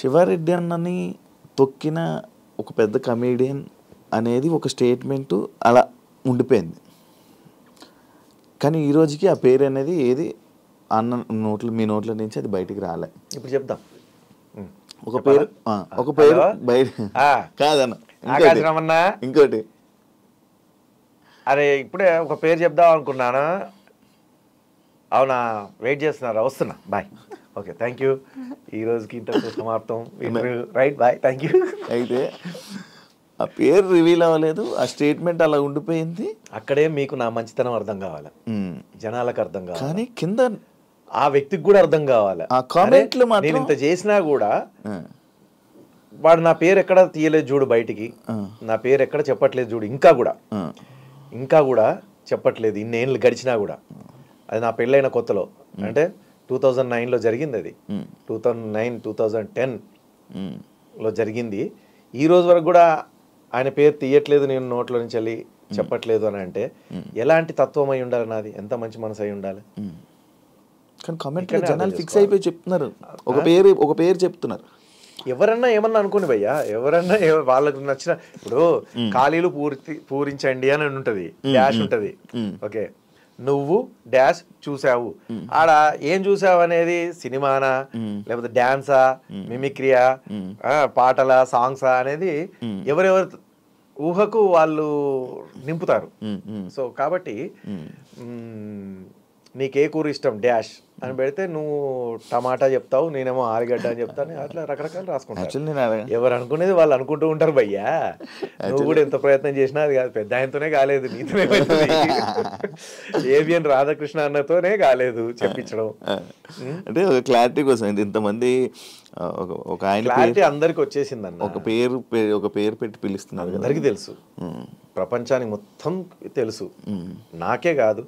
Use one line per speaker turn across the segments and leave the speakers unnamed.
శివారెడ్డి అన్నని తొక్కిన ఒక పెద్ద కమేడియన్ అనేది ఒక స్టేట్మెంటు అలా ఉండిపోయింది. కానీ ఈ రోజుకి ఆ పేరు అనేది ఏది అన్న నోట్లో మీ నోట్ల నుంచి అది బయటికి రాలే.
ఇప్పుడు చెప్దాం.
ఒక పేరు బయట కాదన్న ఇంకోటి
అరే ఇప్పుడే ఒక పేరు చెప్దాం అనుకున్నాను. అవునా, వెయిట్ చేస్తున్నారా? వస్తున్నా, బాయ్. Okay, thank you. ఈ రోజుకి ఇంటర్వ్యూ సమాప్తం. Right, bye, thank you.
అయితే ఆ పేరు రివీల్ అవ్వలేదు, ఆ స్టేట్మెంట్ అలా ఉండిపోయింది.
అక్కడే మీకు నా మంచితనం అర్థం కావాలి, జనాలకు అర్థం కావాలి,
కానీ కింద
ఆ వ్యక్తికి కూడా అర్థం కావాలి.
ఆ కామెంట్లు
నేను ఇంత చేసినా కూడా వాడు నా పేరు ఎక్కడ తీయలేదు చూడు బయటికి, నా పేరు ఎక్కడ చెప్పట్లేదు చూడు, ఇంకా కూడా చెప్పట్లేదు. ఇన్నేళ్ళు గడిచినా కూడా. అది నా పెళ్ళైన కొత్తలో, అంటే 2009లో జరిగింది. అది 2009, 2010లో జరిగింది. ఈ రోజు వరకు కూడా ఆయన పేరు తీయట్లేదు, నేను నోట్లో నుంచి వెళ్ళి చెప్పట్లేదు అని అంటే ఎలాంటి తత్వం అయి ఉండాలి నాది, ఎంత మంచి మనసు అయి ఉండాలి.
కానీ కామెంట్లో జనాలు ఫిక్స్ అయిపోయి చెప్తున్నారు, ఒక పేరు చెప్తున్నారు.
ఎవరన్నా ఏమన్నా అనుకోండి భయ్యా, ఎవరన్నా వాళ్ళకు నచ్చిన, ఇప్పుడు ఖాళీలు పూరించండి అని ఉంటుంది, డాష్ ఉంటుంది. ఓకే, నువ్వు డాష్ చూసావు, ఆడ ఏం చూసావు అనేది సినిమానా లేకపోతే డాన్సా, మిమిక్రియా, పాటలా, సాంగ్సా అనేది ఎవరెవరు ఊహకు వాళ్ళు నింపుతారు. సో కాబట్టి నీకే కూర ఇష్టం డాష్ అని పెడితే నువ్వు టమాటా చెప్తావు, నేనేమో ఆలుగడ్డ అని చెప్తాను, అట్లా రకరకాలు రాసుకుంటాను. ఎవరు అనుకునేది వాళ్ళు అనుకుంటూ ఉంటారు భయ్యా. నువ్వు కూడా ఎంత ప్రయత్నం చేసినా అది కాదు, పెద్ద ఆయనతోనే కాలేదు, నీతోనే ఏవిఎన్ రాధాకృష్ణ అన్నతోనే కాలేదు చెప్పించడం.
అంటే ఒక క్లారిటీ కోసం ఇంతమంది ఒక ఆయన
క్లారిటీ అందరికి వచ్చేసింది అన్న.
ఒక పేరు పెట్టి పిలుస్తున్నారు,
అందరికీ తెలుసు, ప్రపంచానికి మొత్తం తెలుసు, నాకే కాదు,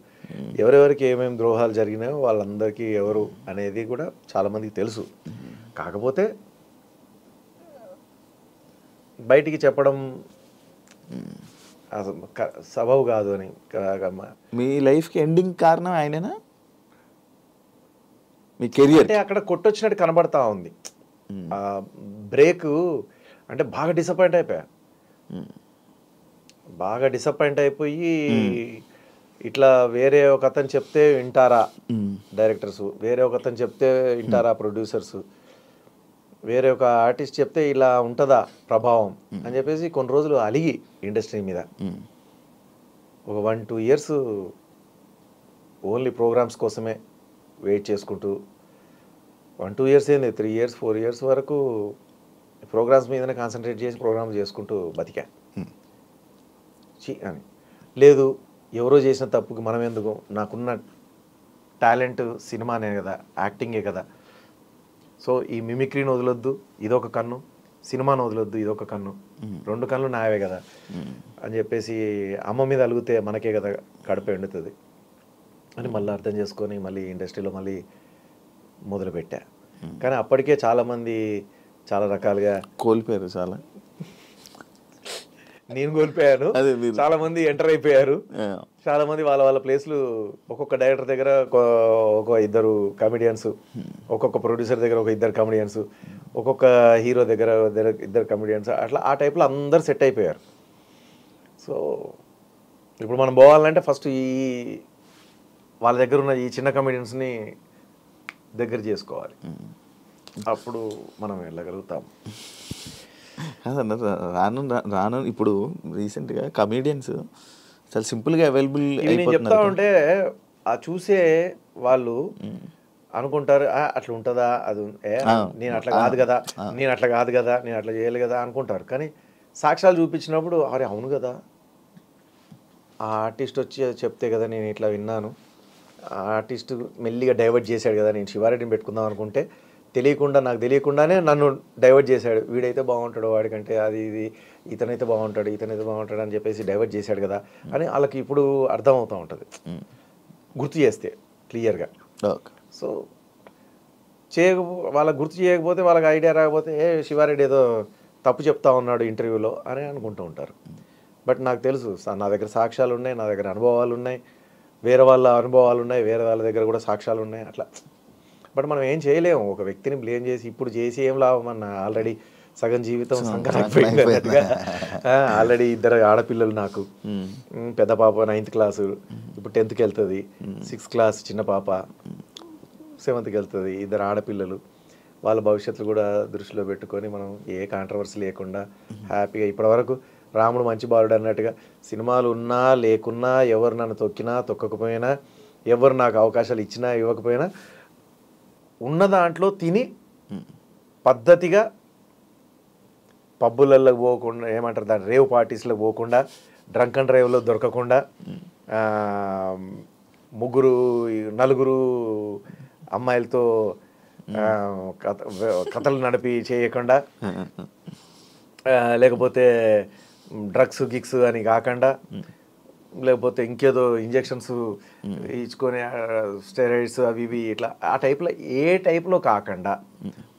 ఎవరెవరికి ఏమేమి ద్రోహాలు జరిగినాయో వాళ్ళందరికీ ఎవరు అనేది కూడా చాలా మందికి తెలుసు. కాకపోతే బయటికి చెప్పడం సబబు కాదు అని.
మీ లైఫ్కి ఎండింగ్ కారణం ఆయననా? మీ కెరియర్
అంటే అక్కడ కొట్టొచ్చినట్టు కనబడతా ఉంది. బ్రేక్ అంటే బాగా డిసప్పాయింట్ అయిపోయి ఇట్లా వేరే ఒక అతను చెప్తే వింటారా డైరెక్టర్స్, వేరే ఒక అతను చెప్తే వింటారా ప్రొడ్యూసర్స్, వేరే ఒక ఆర్టిస్ట్ చెప్తే ఇలా ఉంటుందా ప్రభావం అని చెప్పేసి కొన్ని రోజులు అలిగి ఇండస్ట్రీ మీద ఒక 1-2 years ఓన్లీ ప్రోగ్రామ్స్ కోసమే వెయిట్ చేసుకుంటూ, 1-2 years ఏంది, 3 years 4 years వరకు ప్రోగ్రామ్స్ మీదనే కాన్సన్ట్రేట్ చేసి ప్రోగ్రామ్స్ చేసుకుంటూ బతికా. అని లేదు, ఎవరో చేసిన తప్పుకి మనం ఎందుకు, నాకున్న టాలెంట్ సినిమానే కదా, యాక్టింగే కదా, సో ఈ మిమిక్రీని వదలొద్దు, ఇదొక కన్ను, సినిమాను వదలొద్దు, ఇదొక కన్ను, 2 కన్నులు నావే కదా అని చెప్పేసి అమ్మ మీద అలిగితే మనకే కదా కడుపు ఎండుతుంది అని మళ్ళీ అర్థం చేసుకొని మళ్ళీ ఇండస్ట్రీలో మళ్ళీ మొదలుపెట్టా. కానీ అప్పటికే చాలామంది చాలా రకాలుగా
కోల్పోయారు,
నేను కోల్పోయాను, చాలా మంది ఎంటర్ అయిపోయారు, చాలా మంది వాళ్ళ ప్లేస్లు ఒక్కొక్క డైరెక్టర్ దగ్గర ఒక 2 కమెడియన్స్, ఒక్కొక్క ప్రొడ్యూసర్ దగ్గర ఒక 2 కమెడియన్స్, ఒక్కొక్క హీరో దగ్గర 2 కమెడియన్స్, అట్లా ఆ టైప్లో అందరు సెట్ అయిపోయారు. సో ఇప్పుడు మనం పోవాలంటే ఫస్ట్ వాళ్ళ దగ్గర ఉన్న ఈ చిన్న కమెడియన్స్ని దగ్గర చేసుకోవాలి, అప్పుడు మనం వెళ్ళగలుగుతాం.
కాదన్న రాను ఇప్పుడు రీసెంట్గా కమీడియన్స్ చాలా సింపుల్గా అవైలబుల్
చెప్తా ఉంటే ఆ చూసే వాళ్ళు అనుకుంటారు అట్లా ఉంటుందా, అది నేను అట్లా కాదు కదా, నేను అట్లా చేయాలి కదా అనుకుంటారు. కానీ సాక్ష్యాలు చూపించినప్పుడు అరే అవును కదా, ఆ ఆర్టిస్ట్ వచ్చి చెప్తే కదా నేను ఇట్లా విన్నాను, ఆ ఆర్టిస్ట్ మెల్లిగా డైవర్ట్ చేశాడు కదా, నేను శివారెడ్డిని పెట్టుకుందాం అనుకుంటే నాకు తెలియకుండానే నన్ను డైవర్ట్ చేశాడు, వీడైతే బాగుంటాడు, వాడికంటే అది ఇది, ఇతనైతే బాగుంటాడు అని చెప్పేసి డైవర్ట్ చేశాడు కదా అని వాళ్ళకి ఇప్పుడు అర్థమవుతూ ఉంటుంది, గుర్తు చేస్తే క్లియర్గా. సో వాళ్ళకి గుర్తు చేయకపోతే, వాళ్ళకి ఐడియా రాకపోతే శివారెడ్డి ఏదో తప్పు చెప్తా ఉన్నాడు ఇంటర్వ్యూలో అని అనుకుంటూ ఉంటారు. బట్ నాకు తెలుసు, నా దగ్గర సాక్ష్యాలు ఉన్నాయి, నా దగ్గర అనుభవాలు ఉన్నాయి, వేరే వాళ్ళ అనుభవాలు ఉన్నాయి, వేరే వాళ్ళ దగ్గర కూడా సాక్ష్యాలు ఉన్నాయి. అట్లా బట్ మనం ఏం చేయలేము, ఒక వ్యక్తిని బ్లేమ్ చేసి ఇప్పుడు చేసి ఏం లాభం అన్న, ఆల్రెడీ సగం జీవితం సంకరాకపోయింది అన్నట్టుగా. ఆల్రెడీ 2 ఆడపిల్లలు నాకు, పెద్ద పాప 9th క్లాసు, ఇప్పుడు 10th వెళ్తుంది, 6th క్లాస్ చిన్న పాప 7th వెళ్తుంది, 2 ఆడపిల్లలు. వాళ్ళ భవిష్యత్తు కూడా దృష్టిలో పెట్టుకొని మనం ఏ కాంట్రవర్సీ లేకుండా హ్యాపీగా ఇప్పటివరకు రాముడు మంచి బాలుడు అన్నట్టుగా సినిమాలు ఉన్నా లేకున్నా, ఎవరు నన్ను తొక్కినా తొక్కకపోయినా, ఎవరు నాకు అవకాశాలు ఇచ్చినా ఇవ్వకపోయినా, ఉన్న దాంట్లో తిని పద్ధతిగా పబ్బులలో పోకుండా, ఏమంటారు దాన్ని, రేవ్ పార్టీస్లో పోకుండా, డ్రంక్ అండ్ డ్రైవ్లో దొరకకుండా, 3 అమ్మాయిలతో కథలు నడిపి చేయకుండా, లేకపోతే డ్రగ్స్ గిక్స్ అని కాకుండా, లేకపోతే ఇంకేదో ఇంజెక్షన్స్ ఇచ్చుకొని స్టెరాయిడ్స్ అవి ఇవి ఇట్లా ఆ టైప్లో ఏ టైప్లో కాకుండా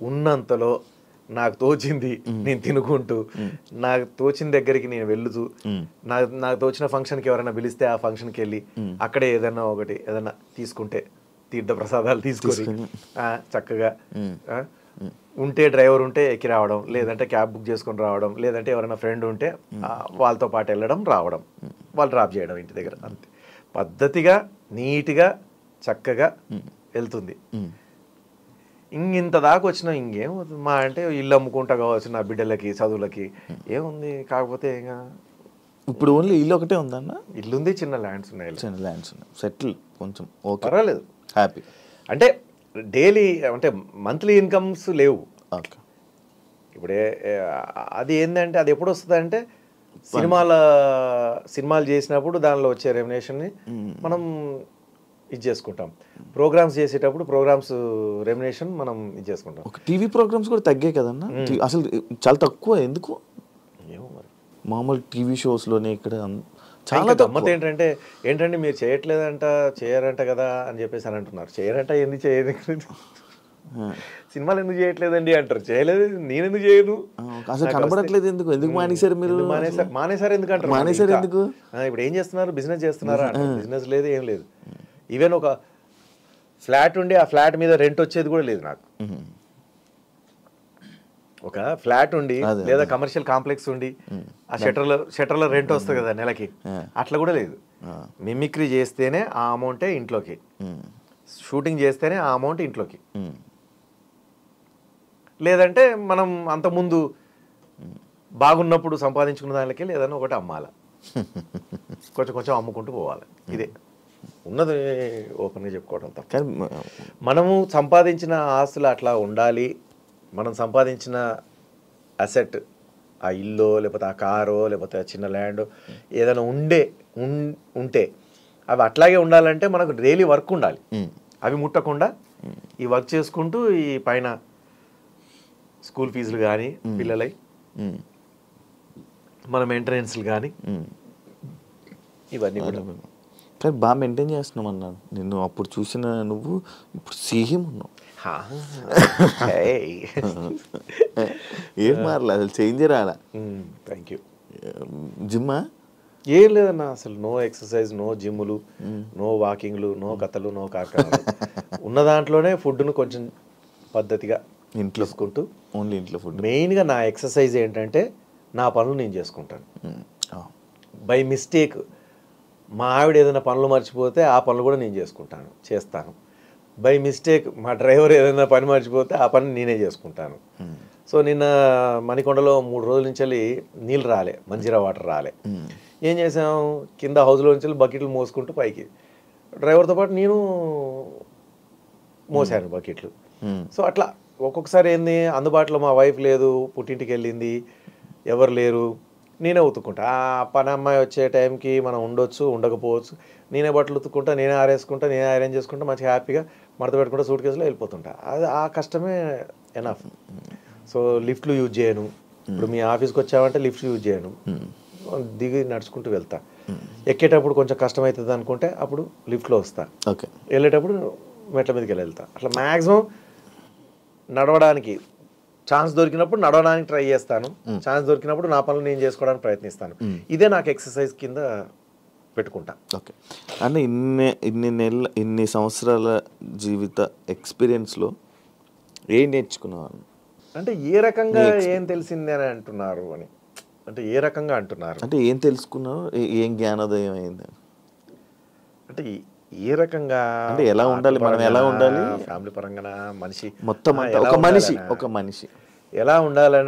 ఉన్నంతలో నాకు తోచింది నేను తినుకుంటూ, నాకు తోచిన దగ్గరికి నేను వెళ్తూ, నాకు తోచిన ఫంక్షన్కి ఎవరైనా పిలిస్తే ఆ ఫంక్షన్కి వెళ్ళి అక్కడే ఏదైనా తీసుకుంటే తీర్థ ప్రసాదాలు తీసుకొని చక్కగా ఉంటే డ్రైవర్ ఉంటే ఎక్కి రావడం, లేదంటే క్యాబ్ బుక్ చేసుకొని రావడం, లేదంటే ఎవరైనా ఫ్రెండ్ ఉంటే వాళ్ళతో పాటు వెళ్ళడం రావడం, వాళ్ళు డ్రాప్ చేయడం ఇంటి దగ్గర, అంతే పద్ధతిగా నీట్గా చక్కగా వెళ్తుంది. ఇంత దాకా వచ్చినా ఇంకేం మా అంటే ఇల్లు అమ్ముకుంటా కావచ్చు నా బిడ్డలకి చదువులకి, ఏముంది. కాకపోతే ఇంకా
ఇప్పుడు ఓన్లీ ఇల్లు ఒకటే ఉందన్న?
ఇల్లు ఉంది, చిన్న ల్యాండ్స్ ఉన్నాయి.
చిన్న ల్యాండ్స్ ఉన్నాయి, సెటిల్ కొంచెం ఓకే,
పర్వాలేదు,
హ్యాపీ.
అంటే డైలీ అంటే మంత్లీ ఇన్కమ్స్ లేవు.
ఓకే.
ఇప్పుడే అది ఏంటంటే అది ఎప్పుడు వస్తుంది అంటే సినిమాలు చేసినప్పుడు దానిలో వచ్చే రెమ్యునేషన్ని మనం ఇది చేసుకుంటాం. ప్రోగ్రామ్స్ చేసేటప్పుడు ప్రోగ్రామ్స్ రెమ్యునేషన్ మనం ఇది చేసుకుంటాం.
టీవీ ప్రోగ్రామ్స్ కూడా తగ్గాయి కదన్నా అసలు, చాలా తక్కువ. ఎందుకు
ఏమో మరి,
మామూలు టీవీ షోస్లోనే ఇక్కడ
చాలా గమ్మత్ ఏంటంటే మీరు చేయరంట కదా అని చెప్పేసి అని అంటున్నారు. చేయరంట, ఎందుకు చేయదు, సినిమాలు ఎందుకు చేయట్లేదండి అంటారు. చేయలేదు, నేను ఎందుకు చేయను,
అసలు కనబడట్లేదు. ఎందుకు మానేశారు మీరు?
మానేశారు ఎందుకంటారు?
మానేశారు ఎందుకు?
ఇప్పుడు ఏం చేస్తున్నారు, బిజినెస్ చేస్తున్నారా? బిజినెస్ లేదు, ఏం లేదు. ఈవెన్ ఒక ఫ్లాట్ ఉండి ఆ ఫ్లాట్ మీద రెంట్ వచ్చేది కూడా లేదు నాకు. ఒక ఫ్లాట్ ఉండి లేదా కమర్షియల్ కాంప్లెక్స్ ఉండి ఆ షట్టర్లో రెంట్ వస్తుంది కదా నెలకి, అట్లా కూడా లేదు. మిమిక్రీ చేస్తేనే ఆ అమౌంటే ఇంట్లోకి, షూటింగ్ చేస్తేనే ఆ అమౌంట్ ఇంట్లోకి, లేదంటే మనం అంతకుముందు బాగున్నప్పుడు సంపాదించుకున్న దానికి లేదన్నా ఒకటి అమ్మాలి, కొంచెం అమ్ముకుంటూ పోవాలి. ఇదే ఉన్నది, ఓపెన్గా చెప్పుకోవడం తప్ప. మనము సంపాదించిన ఆస్తులు అట్లా ఉండాలి. మనం సంపాదించిన అసెట్, ఆ ఇల్లు లేకపోతే ఆ కారో లేకపోతే చిన్న ల్యాండ్ ఏదైనా ఉంటే అవి అట్లాగే ఉండాలంటే మనకు డైలీ వర్క్ ఉండాలి. అవి ముట్టకుండా ఈ వర్క్ చేసుకుంటూ ఈ పైన స్కూల్ ఫీజులు కానీ పిల్లలై, మన మెయింటెనెన్స్లు కానీ ఇవన్నీ కూడా
కానీ బాగా మెయింటైన్ చేస్తున్నాం అన్నాను. నిన్ను అప్పుడు చూసిన నువ్వు ఇప్పుడు సేమ్ ఉన్నావు. ఏం మారలే, అసలు చేంజ్ రాలా.
Thank you.
జిమ్మా
ఏం లేదన్నా, అసలు నో ఎక్సర్సైజ్, నో జిమ్లు, నో వాకింగ్లు, నో కథలు, నో కార్ఖానాలు. ఉన్న దాంట్లోనే ఫుడ్ను కొంచెం పద్ధతిగా ఇంట్లో వేసుకుంటూ,
ఓన్లీ ఇంట్లో ఫుడ్.
మెయిన్గా నా ఎక్సర్సైజ్ ఏంటంటే నా పనులు నేను చేసుకుంటాను. బై మిస్టేక్ మా ఆవిడ ఏదైనా పనులు మర్చిపోతే ఆ పనులు కూడా నేను చేస్తాను. బై మిస్టేక్ మా డ్రైవర్ ఏదైనా పని మర్చిపోతే ఆ పని నేనే చేసుకుంటాను. సో నిన్న మణికొండలో 3 రోజుల నుంచి నీళ్ళు రాలే, మంజీరా వాటర్ రాలే. ఏం చేసాం, కింద హౌస్లో నుంచి బకెట్లు మోసుకుంటూ పైకి, డ్రైవర్తో పాటు నేను మోసాను బకెట్లు. సో అట్లా ఒక్కొక్కసారి ఏంది, అందుబాటులో మా వైఫ్ లేదు, పుట్టింటికి వెళ్ళింది, ఎవరు లేరు, నేనే ఉతుక్కుంటా. ఆ పని అమ్మాయి వచ్చే టైంకి మనం ఉండొచ్చు, ఉండకపోవచ్చు. నేనే బట్టలు ఉతుక్కుంటా, నేనే ఆరేసుకుంటా, నేనే అరేంజ్ చేసుకుంటా, మంచిగా హ్యాపీగా మడత పెట్టుకుంటా, సూట్ కేసులో వెళ్ళిపోతుంటా. అది ఆ కష్టమే ఎనఫ్. సో లిఫ్ట్లు యూజ్ చేయను. ఇప్పుడు మీ ఆఫీస్కి వచ్చామంటే లిఫ్ట్ యూజ్ చేయను, దిగి నడుచుకుంటూ వెళ్తా. ఎక్కేటప్పుడు కొంచెం కష్టమవుతుంది అనుకుంటే అప్పుడు లిఫ్ట్లో వస్తా, వెళ్ళేటప్పుడు మెట్ల మీదకి వెళ్తా. అట్లా మ్యాక్సిమం నడవడానికి ఛాన్స్ దొరికినప్పుడు నడవడానికి ట్రై చేస్తాను, ఛాన్స్ దొరికినప్పుడు నా పనులు నేను చేసుకోవడానికి ప్రయత్నిస్తాను. ఇదే నాకు ఎక్సర్సైజ్ కింద పెట్టుకుంటా.
ఓకే. అంటే ఇన్ని సంవత్సరాల జీవిత ఎక్స్పీరియన్స్లో ఏం నేర్చుకున్నావు?
అంటే ఏ రకంగా ఏం తెలిసింది అని అంటున్నారు అని, అంటే ఏ రకంగా అంటున్నారు
అంటే ఏం తెలుసుకున్నావు, ఏం జ్ఞానోదయం అయింది
అంటే ఏ రకంగా,
అంటే ఎలా ఉండాలి, మనం ఎలా ఉండాలి,
ఫ్యామిలీ పరంగా మనిషి
మొత్తం అంతా ఒక మనిషి ఎలా ఉండాలని